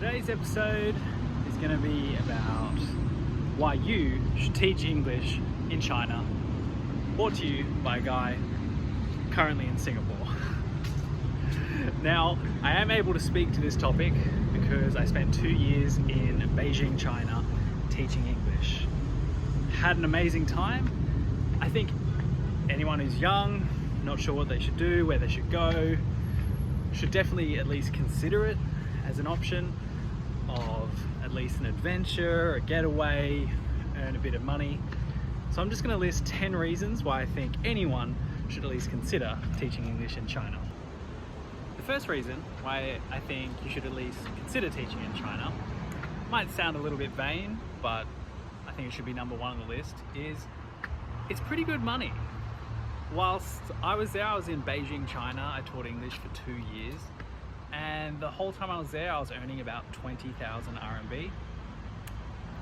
Today's episode is going to be about why you should teach English in China, brought to you by a guy currently in Singapore. Now, I am able to speak to this topic because I spent 2 years in Beijing, China, teaching English. Had an amazing time. I think anyone who's young, not sure what they should do, where they should go, should definitely at least consider it as an option of at least an adventure, a getaway, earn a bit of money. So I'm just going to list 10 reasons why I think anyone should at least consider teaching English in China. The first reason why I think you should at least consider teaching in China might sound a little bit vain, but I think it should be number one on the list, is it's pretty good money. Whilst I was there, I was in Beijing, China. I taught English for 2 years, and the whole time I was there, I was earning about 20,000 RMB.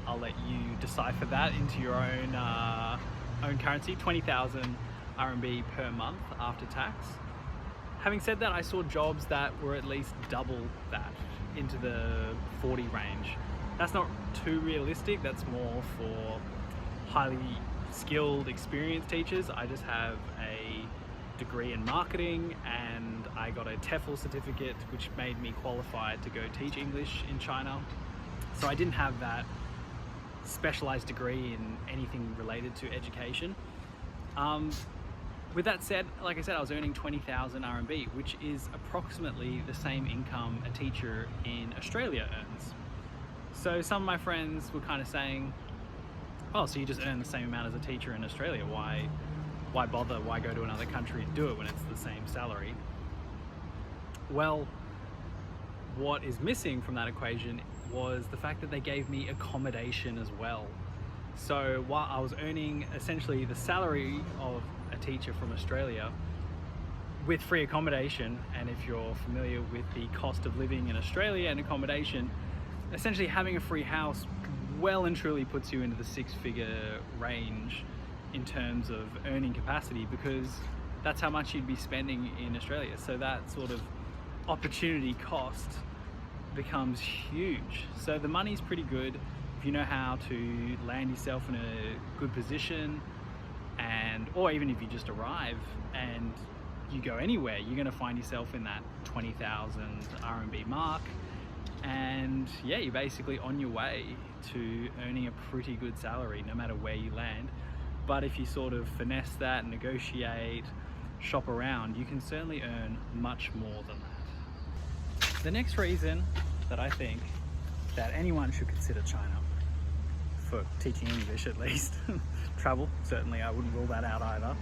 I'll let you decipher that into your own currency, 20,000 RMB per month after tax. Having said that, I saw jobs that were at least double that, into the 40 range. That's not too realistic. That's more for highly skilled, experienced teachers. I just have a degree in marketing and I got a TEFL certificate which made me qualified to go teach English in China. So I didn't have that specialized degree in anything related to education. With that said, like I said, I was earning 20,000 RMB, which is approximately the same income a teacher in Australia earns. So some of my friends were kind of saying, oh, so you just earn the same amount as a teacher in Australia. Why bother? Why go to another country to do it when it's the same salary? Well, what is missing from that equation was the fact that they gave me accommodation as well. So while I was earning essentially the salary of a teacher from Australia with free accommodation, and if you're familiar with the cost of living in Australia and accommodation, essentially having a free house well and truly puts you into the six-figure range in terms of earning capacity, because that's how much you'd be spending in Australia. So that sort of opportunity cost becomes huge. So the money's pretty good if you know how to land yourself in a good position, or even if you just arrive and you go anywhere, you're going to find yourself in that 20,000 RMB mark. And yeah, you're basically on your way to earning a pretty good salary no matter where you land. But if you sort of finesse that, negotiate, shop around, you can certainly earn much more than that. The next reason that I think that anyone should consider China, for teaching English at least, travel, certainly I wouldn't rule that out either,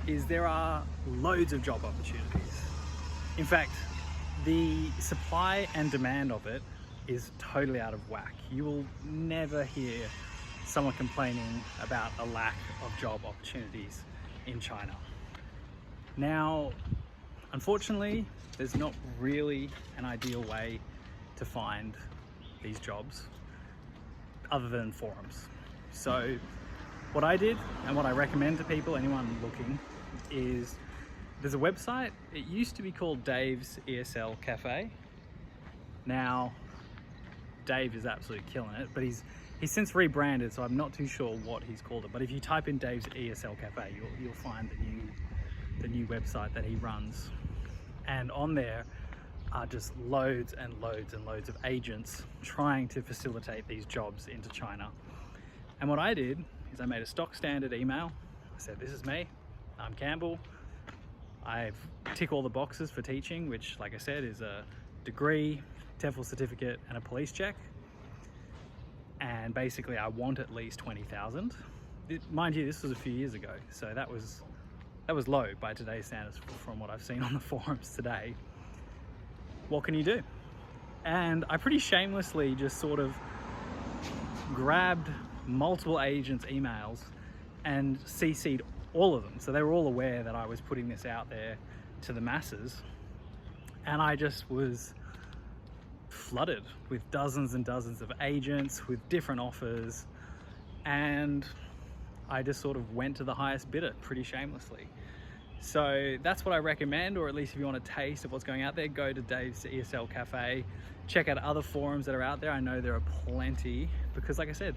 is there are loads of job opportunities. In fact, the supply and demand of it is totally out of whack. You will never hear someone complaining about a lack of job opportunities in China. Now, unfortunately, there's not really an ideal way to find these jobs other than forums. So what I did and what I recommend to people, anyone looking, is there's a website. It used to be called Dave's ESL Cafe. Now, Dave is absolutely killing it, but he's since rebranded, so I'm not too sure what he's called it. But if you type in Dave's ESL Cafe, you'll find the new website that he runs. And on there are just loads and loads and loads of agents trying to facilitate these jobs into China. And what I did is I made a stock standard email. I said, this is me, I'm Campbell. I tick all the boxes for teaching, which, like I said, is a degree, TEFL certificate, and a police check. And basically, I want at least 20,000. Mind you, this was a few years ago, so that was low by today's standards from what I've seen on the forums today. What can you do? And I pretty shamelessly just sort of grabbed multiple agents' emails and CC'd all of them. So they were all aware that I was putting this out there to the masses. And I just was flooded with dozens and dozens of agents with different offers. And I just sort of went to the highest bidder pretty shamelessly. So that's what I recommend, or at least if you want a taste of what's going out there, go to Dave's ESL Cafe, check out other forums that are out there. I know there are plenty, because like I said,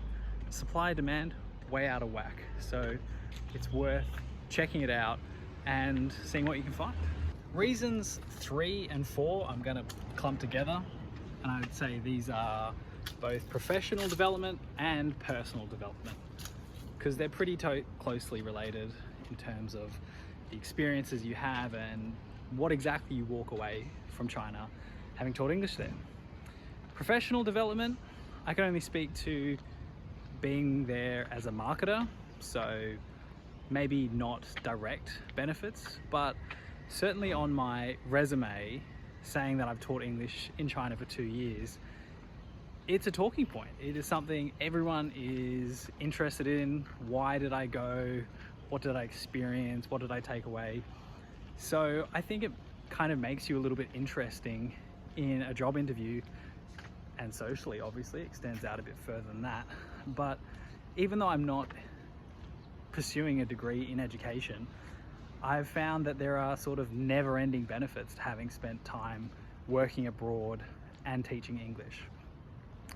supply demand way out of whack. So it's worth checking it out and seeing what you can find. Reasons 3 and 4 I'm gonna clump together, and I would say these are both professional development and personal development, because they're pretty closely related in terms of the experiences you have and what exactly you walk away from China having taught English there. Professional development, I can only speak to being there as a marketer, so maybe not direct benefits, but certainly on my resume saying that I've taught English in China for 2 years, it's a talking point. It is something everyone is interested in. Why did I go? What did I experience? What did I take away? So I think it kind of makes you a little bit interesting in a job interview, and socially, obviously, extends out a bit further than that. But even though I'm not pursuing a degree in education, I've found that there are sort of never-ending benefits to having spent time working abroad and teaching English.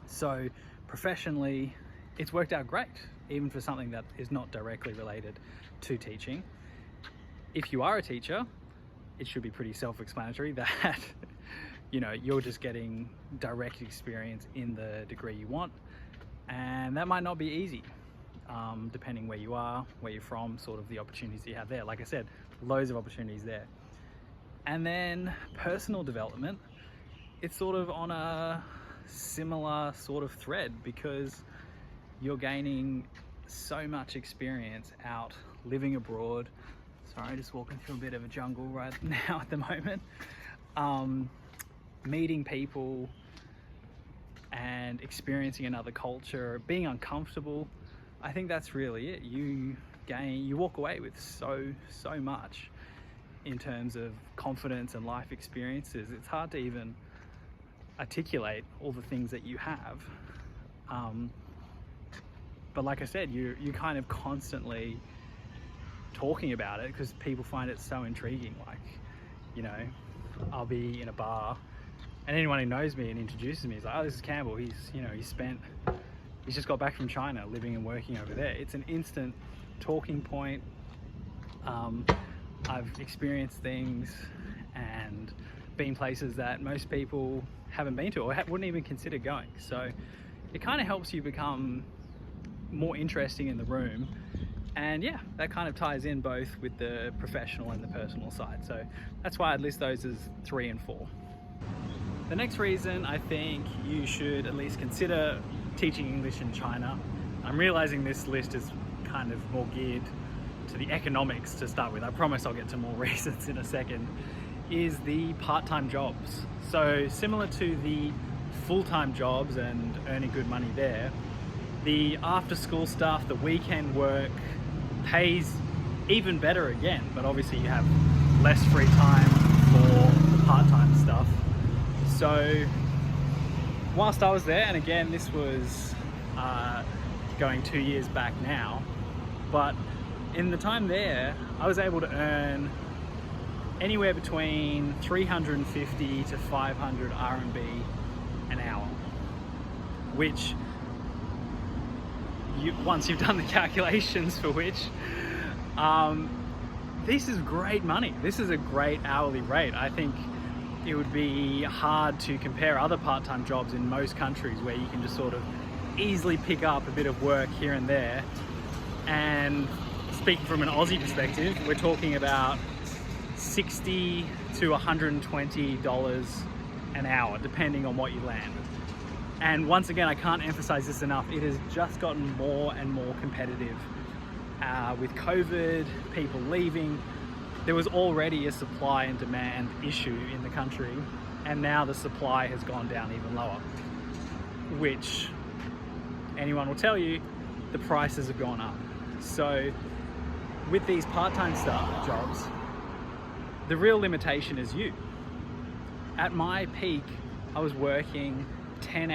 So professionally, it's worked out great, even for something that is not directly related to teaching. If you are a teacher, it should be pretty self-explanatory that you're just getting direct experience in the degree you want, and that might not be easy, depending where you are, where you're from, sort of the opportunities you have there. Like I said, loads of opportunities there. And then personal development, it's sort of on a similar sort of thread, because you're gaining so much experience out living abroad. Sorry, just walking through a bit of a jungle right now at the moment. Meeting people and experiencing another culture, being uncomfortable. I think that's really it. You walk away with so much in terms of confidence and life experiences. It's hard to even articulate all the things that you have. But like I said, you're kind of constantly talking about it because people find it so intriguing. Like, I'll be in a bar and anyone who knows me and introduces me is like, oh, this is Campbell. He's just got back from China, living and working over there. It's an instant talking point. I've experienced things and been places that most people haven't been to or wouldn't even consider going. So it kind of helps you become more interesting in the room. And yeah, that kind of ties in both with the professional and the personal side. So that's why I'd list those as 3 and 4. The next reason I think you should at least consider teaching English in China, I'm realizing this list is kind of more geared to the economics to start with. I promise I'll get to more reasons in a second, is the part-time jobs. So similar to the full-time jobs and earning good money there, the after-school stuff, the weekend work pays even better again, but obviously you have less free time for the part-time stuff. So whilst I was there, and again this was going 2 years back now, but in the time there I was able to earn anywhere between 350 to 500 RMB an hour, which once you've done the calculations for which, this is great money. This is a great hourly rate. I think it would be hard to compare other part-time jobs in most countries where you can just sort of easily pick up a bit of work here and there. And speaking from an Aussie perspective, we're talking about $60 to $120 an hour, depending on what you land. And once again, I can't emphasize this enough, it has just gotten more and more competitive. With COVID, people leaving, there was already a supply and demand issue in the country, and now the supply has gone down even lower, which anyone will tell you, the prices have gone up. So with these part-time jobs, the real limitation is you. At my peak, I was working 10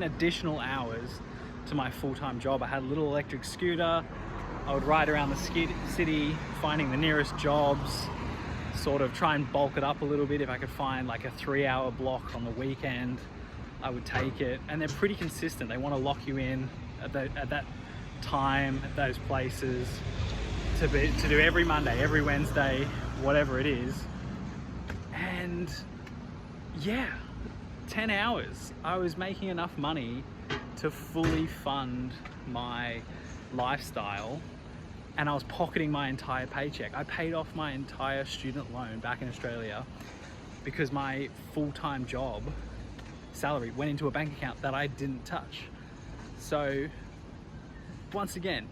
additional hours to my full-time job. I had a little electric scooter, I would ride around the city, finding the nearest jobs, sort of try and bulk it up a little bit. If I could find like a 3-hour block on the weekend, I would take it. And they're pretty consistent. They want to lock you in at that time, at those places, to do every Monday, every Wednesday, whatever it is. And yeah, 10 hours. I was making enough money to fully fund my lifestyle, and I was pocketing my entire paycheck. I paid off my entire student loan back in Australia because my full-time job salary went into a bank account that I didn't touch. So once again,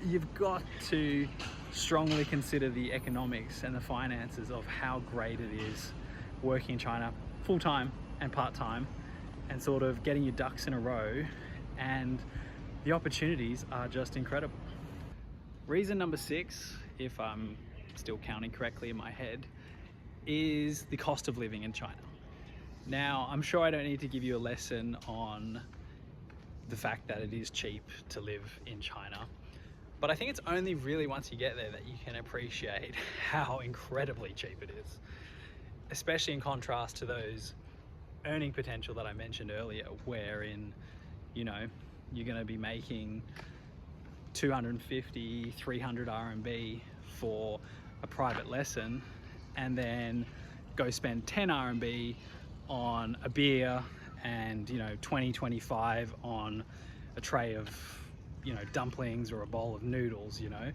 you've got to strongly consider the economics and the finances of how great it is working in China full-time and part-time, and sort of getting your ducks in a row, and the opportunities are just incredible. Reason number 6, if I'm still counting correctly in my head, is the cost of living in China. Now, I'm sure I don't need to give you a lesson on the fact that it is cheap to live in China, but I think it's only really once you get there that you can appreciate how incredibly cheap it is, especially in contrast to those earning potential that I mentioned earlier, wherein, you know, you're going to be making 250, 300 RMB for a private lesson, and then go spend 10 RMB on a beer and, you know, 20, 25 on a tray of, you know, dumplings or a bowl of noodles, you know.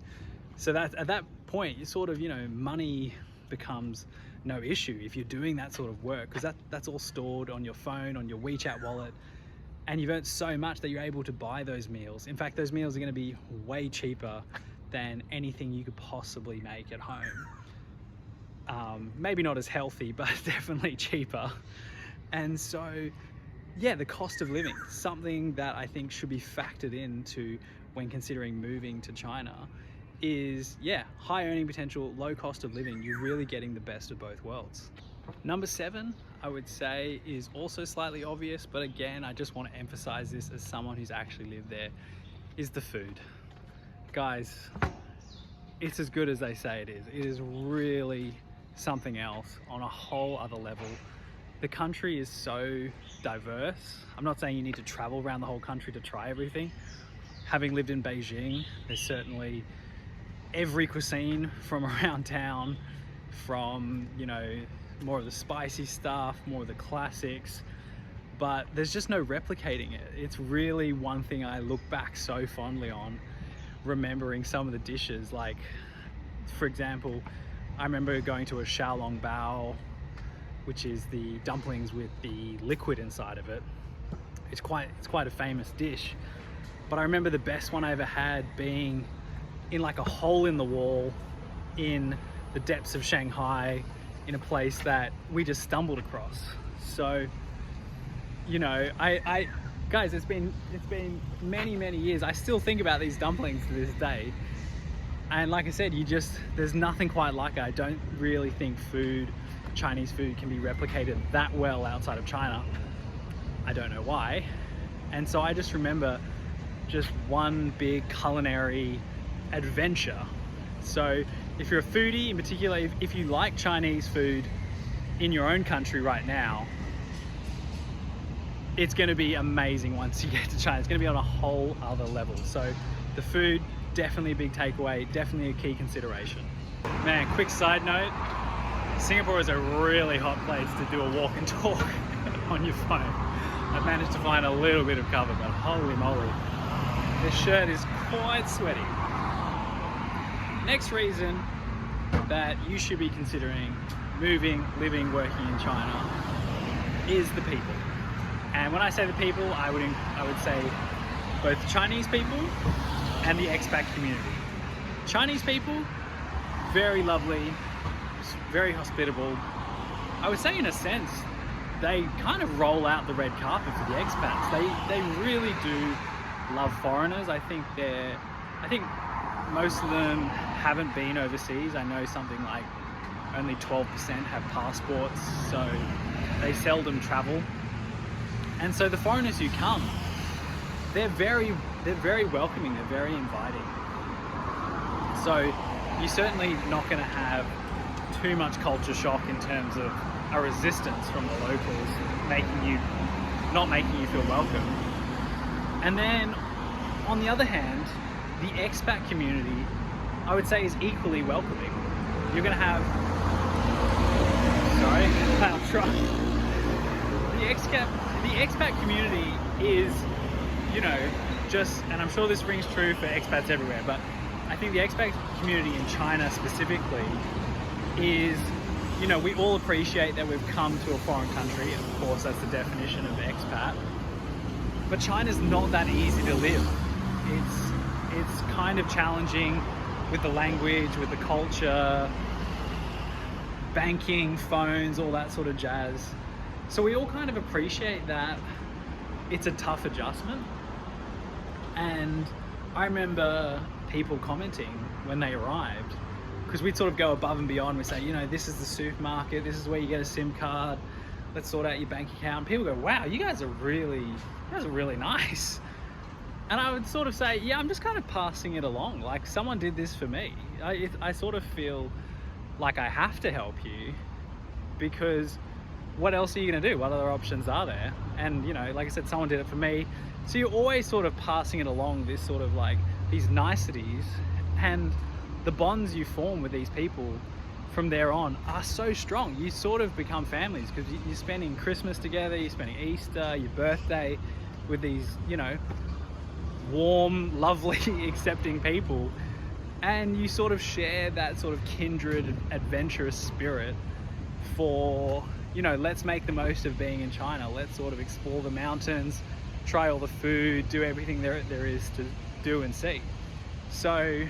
So that at that point, you sort of, you know, money becomes no issue if you're doing that sort of work, because that's all stored on your phone, on your WeChat wallet, and you've earned so much that you're able to buy those meals. In fact, those meals are going to be way cheaper than anything you could possibly make at home. Maybe not as healthy, but definitely cheaper. And so, yeah, the cost of living, something that I think should be factored into when considering moving to China, is, yeah, high earning potential, low cost of living. You're really getting the best of both worlds. Number 7, I would say, is also slightly obvious, but again, I just want to emphasize this as someone who's actually lived there, is the food. Guys, it's as good as they say it is. It is really something else on a whole other level. The country is so diverse. I'm not saying you need to travel around the whole country to try everything. Having lived in Beijing, there's certainly every cuisine from around town, from, you know, more of the spicy stuff, more of the classics, but there's just no replicating it. It's really one thing I look back so fondly on, remembering some of the dishes. Like, for example, I remember going to a xiaolong bao, which is the dumplings with the liquid inside of it. It's quite a famous dish, but I remember the best one I ever had being in like a hole in the wall in the depths of Shanghai, in a place that we just stumbled across. So, you know, I guys, it's been many years. I still think about these dumplings to this day, and like I said, there's nothing quite like it. I don't really think Chinese food can be replicated that well outside of China. I don't know why. And so I just remember just one big culinary adventure. So if you're a foodie, in particular, if you like Chinese food in your own country right now, it's going to be amazing once you get to China. It's going to be on a whole other level. So the food, definitely a big takeaway, definitely a key consideration. Man, quick side note, Singapore is a really hot place to do a walk and talk on your phone. I've managed to find a little bit of cover, but holy moly, this shirt is quite sweaty. Next reason that you should be considering moving, living, working in China is the people. And when I say the people, I would say both Chinese people and the expat community. Chinese people, very lovely, very hospitable. I would say, in a sense, they kind of roll out the red carpet for the expats. They really do love foreigners. I think most of them haven't been overseas. I know something like only 12% have passports, so they seldom travel. And so the foreigners who come, they're very welcoming, they're very inviting. So you're certainly not going to have too much culture shock in terms of a resistance from the locals not making you feel welcome. And then on the other hand, the expat community, I would say, is equally welcoming. You're going to have, I'll try. The expat community is, and I'm sure this rings true for expats everywhere, but I think the expat community in China specifically is, we all appreciate that we've come to a foreign country. Of course, that's the definition of expat. But China's not that easy to live. It's kind of challenging with the language, with the culture, banking, phones, all that sort of jazz. So we all kind of appreciate that it's a tough adjustment. And I remember people commenting when they arrived, because we'd sort of go above and beyond. We say, this is the supermarket, this is where you get a SIM card, let's sort out your bank account. People go, wow, you guys are really nice. And I would sort of say, yeah, I'm just kind of passing it along. Like, someone did this for me. I sort of feel like I have to help you, because what else are you going to do? What other options are there? And, like I said, someone did it for me. So you're always sort of passing it along, this sort of like these niceties, and the bonds you form with these people from there on are so strong. You sort of become families, because you're spending Christmas together, you're spending Easter, your birthday with these, warm, lovely, accepting people, and you sort of share that sort of kindred, adventurous spirit for, let's make the most of being in China. Let's sort of explore the mountains, try all the food, do everything there is to do and see. So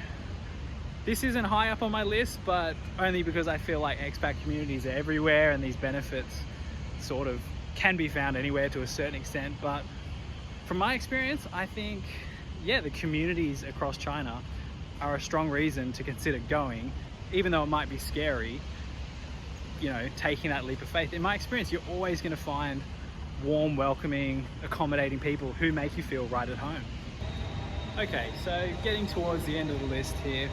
this isn't high up on my list, but only because I feel like expat communities are everywhere, and these benefits sort of can be found anywhere to a certain extent. But from my experience, I think, the communities across China are a strong reason to consider going, even though it might be scary, taking that leap of faith. In my experience, you're always going to find warm, welcoming, accommodating people who make you feel right at home. Okay, so getting towards the end of the list here,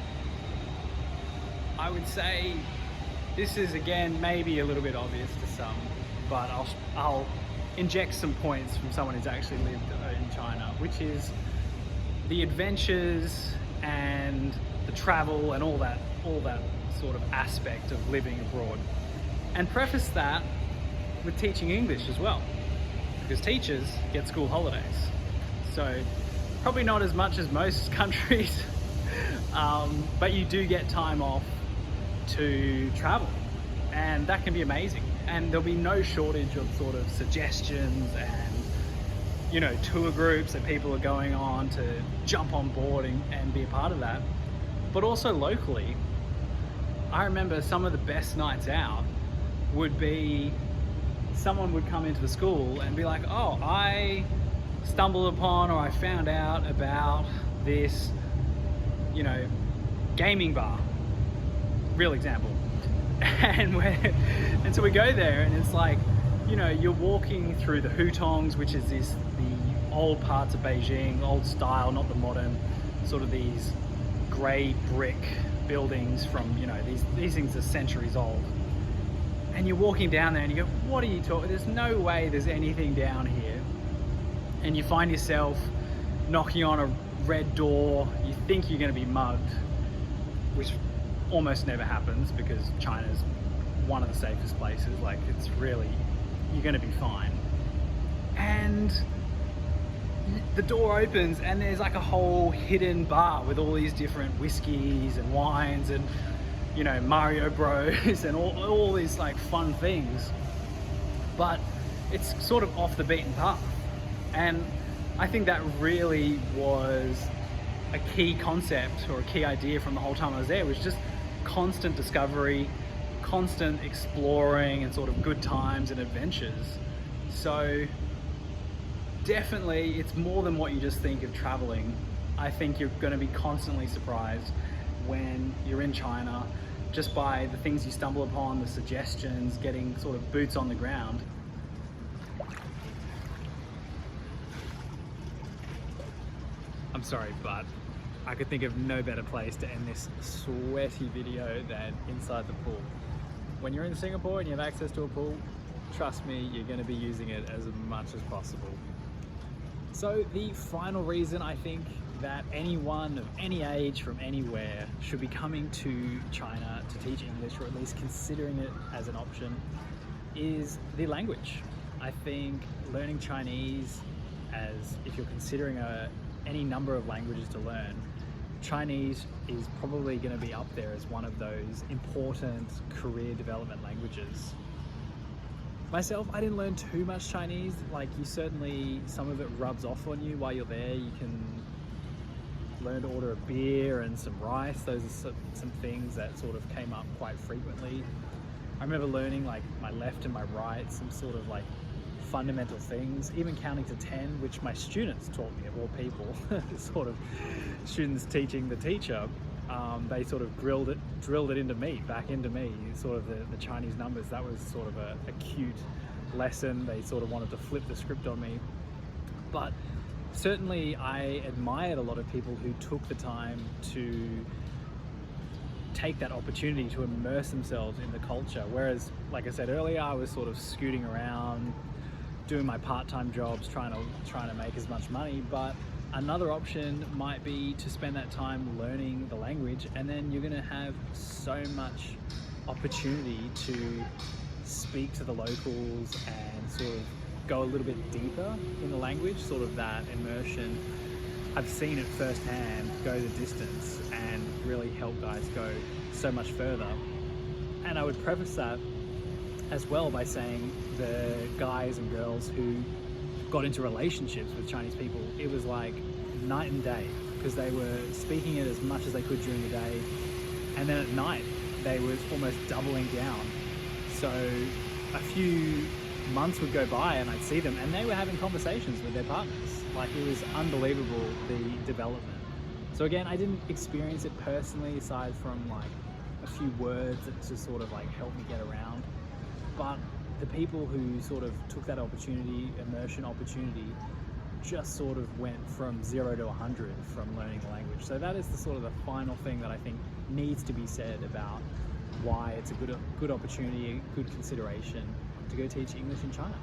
I would say this is, again, maybe a little bit obvious to some, but I'll inject some points from someone who's actually lived in China, which is the adventures and the travel and all that sort of aspect of living abroad. And preface that with teaching English as well, because teachers get school holidays. So probably not as much as most countries, but you do get time off to travel, and that can be amazing. And there'll be no shortage of sort of suggestions and tour groups that people are going on to jump on board and be a part of that. But also locally, I remember some of the best nights out would be someone would come into the school and be like, oh, I stumbled upon, or I found out about this, gaming bar. Real example. And so we go there, and it's like, you're walking through the hutongs, which is the old parts of Beijing, old style, not the modern, sort of these grey brick buildings from, these things are centuries old. And you're walking down there and you go, what are you talking? There's no way there's anything down here. And you find yourself knocking on a red door. You think you're going to be mugged, which almost never happens, because China's one of the safest places. Like, it's really, you're going to be fine. And the door opens and there's like a whole hidden bar with all these different whiskeys and wines and Mario Bros and all these like fun things, but it's sort of off the beaten path. And I think that really was a key concept, or a key idea from the whole time I was there, was just constant discovery, constant exploring, and sort of good times and adventures. So definitely, it's more than what you just think of traveling. I think you're going to be constantly surprised when you're in China, just by the things you stumble upon, the suggestions, getting sort of boots on the ground. I'm sorry, but I could think of no better place to end this sweaty video than inside the pool. When you're in Singapore and you have access to a pool, trust me, you're going to be using it as much as possible. So the final reason I think that anyone of any age from anywhere should be coming to China to teach English, or at least considering it as an option, is the language. I think learning Chinese, as if you're considering any number of languages to learn, Chinese is probably going to be up there as one of those important career development languages. Myself, I didn't learn too much Chinese. Like, you certainly, some of it rubs off on you while you're there. You can learn to order a beer and some rice. Those are some things that sort of came up quite frequently. I remember learning like my left and my right, some sort of like fundamental things, even counting to 10, which my students taught me, of all people. Sort of students teaching the teacher, they sort of drilled it into me, back into me, sort of the Chinese numbers. That was sort of a cute lesson. They sort of wanted to flip the script on me. But certainly I admired a lot of people who took the time to take that opportunity to immerse themselves in the culture. Whereas, like I said earlier, I was sort of scooting around, doing my part-time jobs, trying to make as much money. But another option might be to spend that time learning the language, and then you're going to have so much opportunity to speak to the locals and sort of go a little bit deeper in the language, sort of that immersion. I've seen it firsthand go the distance and really help guys go so much further. And I would preface that as well by saying the guys and girls who got into relationships with Chinese people, it was like night and day, because they were speaking it as much as they could during the day, and then at night they was almost doubling down. So a few months would go by and I'd see them and they were having conversations with their partners. Like, it was unbelievable, the development. So again, I didn't experience it personally, aside from like a few words that just sort of like helped me get around. But the people who sort of took that opportunity, immersion opportunity, just sort of went from 0 to 100 from learning the language. So that is the sort of the final thing that I think needs to be said about why it's a good opportunity, a good consideration to go teach English in China.